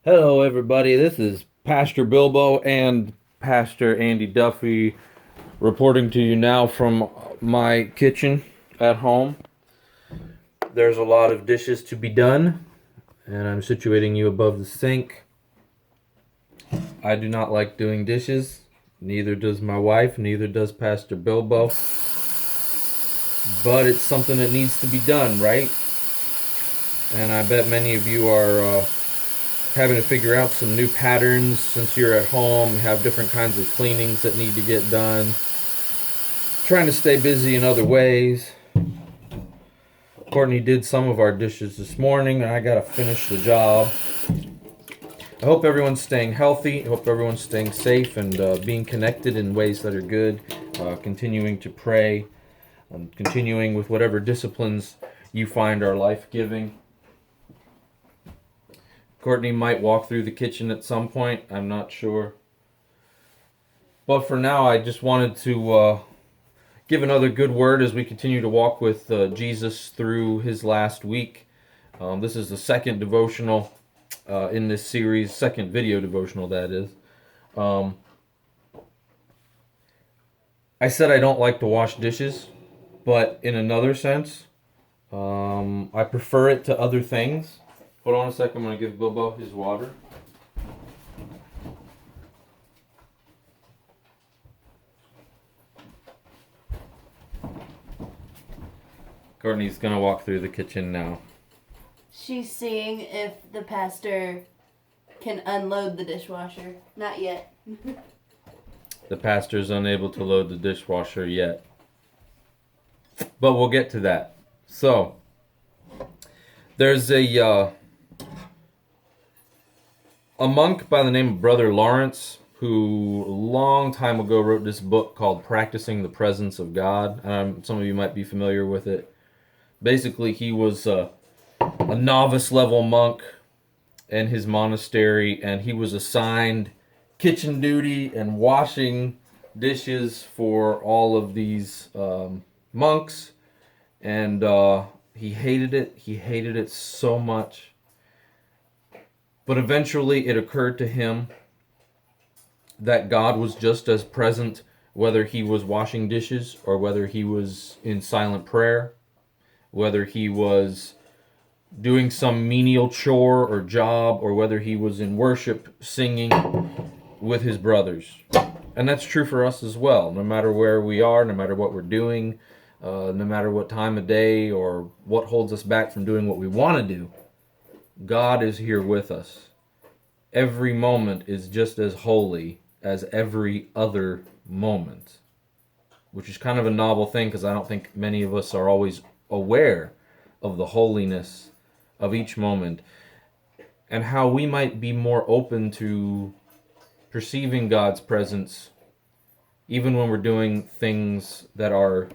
Hello, everybody. This is Pastor Bilbo and Pastor Andy Duffey reporting to you now from my kitchen at home. There's a lot of dishes to be done, and I'm situating you above the sink. I do not like doing dishes. Neither does my wife, neither does Pastor Bilbo. But it's something that needs to be done, right? And I bet many of you are having to figure out some new patterns since you're at home. You have different kinds of cleanings that need to get done. Trying to stay busy in other ways. Courtney did some of our dishes this morning, and I gotta finish the job. I hope everyone's staying healthy. I hope everyone's staying safe and being connected in ways that are good. Continuing to pray and continuing with whatever disciplines you find are life-giving. Courtney might walk through the kitchen at some point. I'm not sure. But for now, I just wanted to give another good word as we continue to walk with Jesus through his last week. This is the second devotional in this series, second video devotional, that is. I said I don't like to wash dishes, but in another sense, I prefer it to other things. Hold on a second, I'm going to give Bilbo his water. Courtney's going to walk through the kitchen now. She's seeing if the pastor can unload the dishwasher. Not yet. The pastor's unable to load the dishwasher yet. But we'll get to that. So, there's a monk by the name of Brother Lawrence who a long time ago wrote this book called Practicing the Presence of God. Some of you might be familiar with it. Basically, he was a novice level monk in his monastery, and he was assigned kitchen duty and washing dishes for all of these monks, and he hated it. He hated it so much. But eventually it occurred to him that God was just as present whether he was washing dishes or whether he was in silent prayer, whether he was doing some menial chore or job, or whether he was in worship singing with his brothers. And that's true for us as well. No matter where we are, no matter what we're doing, no matter what time of day or what holds us back from doing what we want to do, God is here with us. Every moment is just as holy as every other moment, which is kind of a novel thing because I don't think many of us are always aware of the holiness of each moment and how we might be more open to perceiving God's presence even when we're doing things that are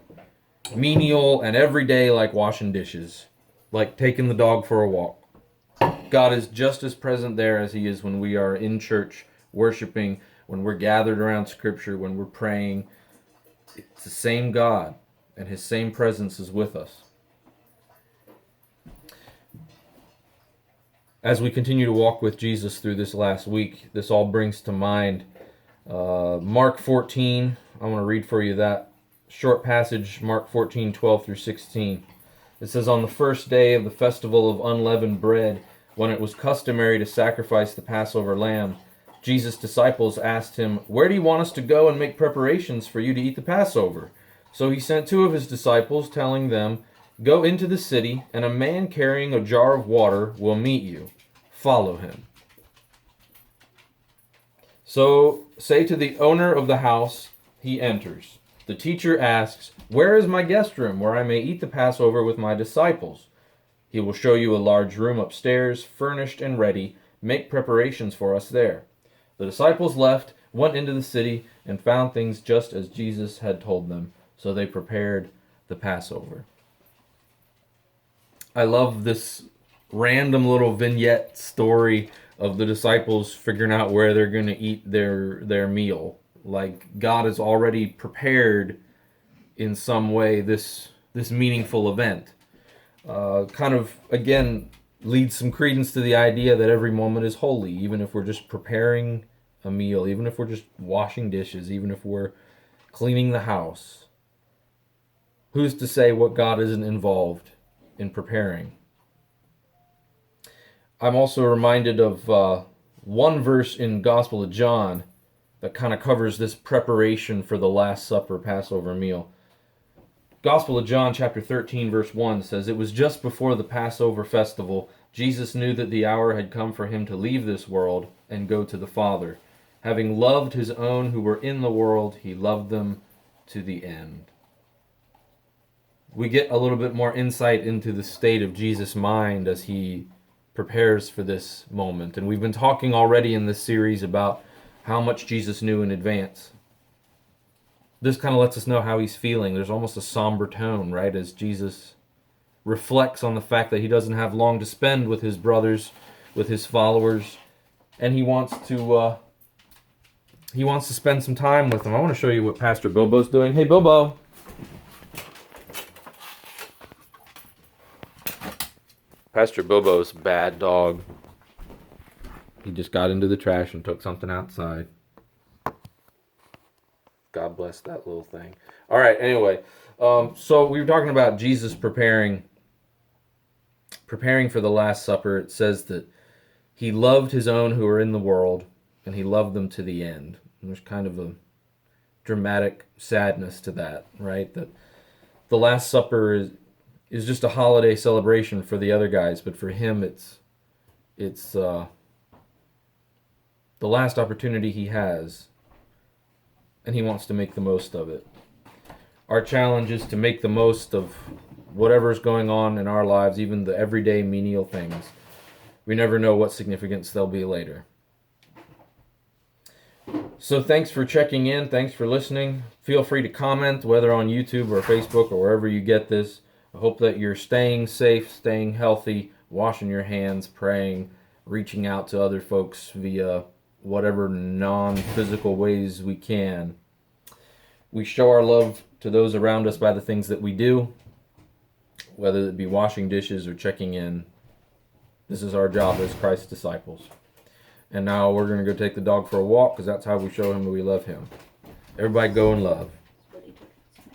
menial and everyday, like washing dishes, like taking the dog for a walk. God is just as present there as he is when we are in church worshiping, when we're gathered around scripture, when we're praying. It's the same God, and his same presence is with us. As we continue to walk with Jesus through this last week, this all brings to mind Mark 14. I want to read for you that short passage, Mark 14, 12 through 16. It says, "On the first day of the festival of unleavened bread, when it was customary to sacrifice the Passover lamb, Jesus' disciples asked him, 'Where do you want us to go and make preparations for you to eat the Passover?' So he sent two of his disciples, telling them, 'Go into the city, and a man carrying a jar of water will meet you. Follow him. So say to the owner of the house, he enters. The teacher asks, "Where is my guest room, where I may eat the Passover with my disciples?" He will show you a large room upstairs, furnished and ready. Make preparations for us there." The disciples left, went into the city, and found things just as Jesus had told them. So they prepared the Passover. I love this random little vignette story of the disciples figuring out where they're going to eat their meal. Like God has already prepared in some way this meaningful event. Kind of, again, leads some credence to the idea that every moment is holy, even if we're just preparing a meal, even if we're just washing dishes, even if we're cleaning the house. Who's to say what God isn't involved in preparing? I'm also reminded of one verse in Gospel of John that kind of covers this preparation for the Last Supper Passover meal. Gospel of John chapter 13 verse 1 says, "It was just before the Passover festival. Jesus knew that the hour had come for him to leave this world and go to the Father. Having loved his own who were in the world, he loved them to the end." We get a little bit more insight into the state of Jesus' mind as he prepares for this moment. And we've been talking already in this series about how much Jesus knew in advance. This kind of lets us know how he's feeling. There's almost a somber tone, right, as Jesus reflects on the fact that he doesn't have long to spend with his brothers, with his followers, and he wants to spend some time with them. I want to show you what Pastor Bilbo's doing. Hey, Bilbo. Pastor Bilbo's bad dog. He just got into the trash and took something outside. God bless that little thing. All right, anyway. So we were talking about Jesus preparing for the Last Supper. It says that he loved his own who are in the world, and he loved them to the end. And there's kind of a dramatic sadness to that, right? That the Last Supper is just a holiday celebration for the other guys, but for him it's the last opportunity he has, and he wants to make the most of it. Our challenge is to make the most of whatever's going on in our lives, even the everyday menial things. We never know what significance they'll be later. So thanks for checking in. Thanks for listening. Feel free to comment, whether on YouTube or Facebook or wherever you get this. I hope that you're staying safe, staying healthy, washing your hands, praying, reaching out to other folks via whatever non-physical ways we can. We show our love to those around us by the things that we do, whether it be washing dishes or checking in. This is our job as Christ's disciples. And now we're going to go take the dog for a walk, because that's how we show him that we love him. Everybody go in love.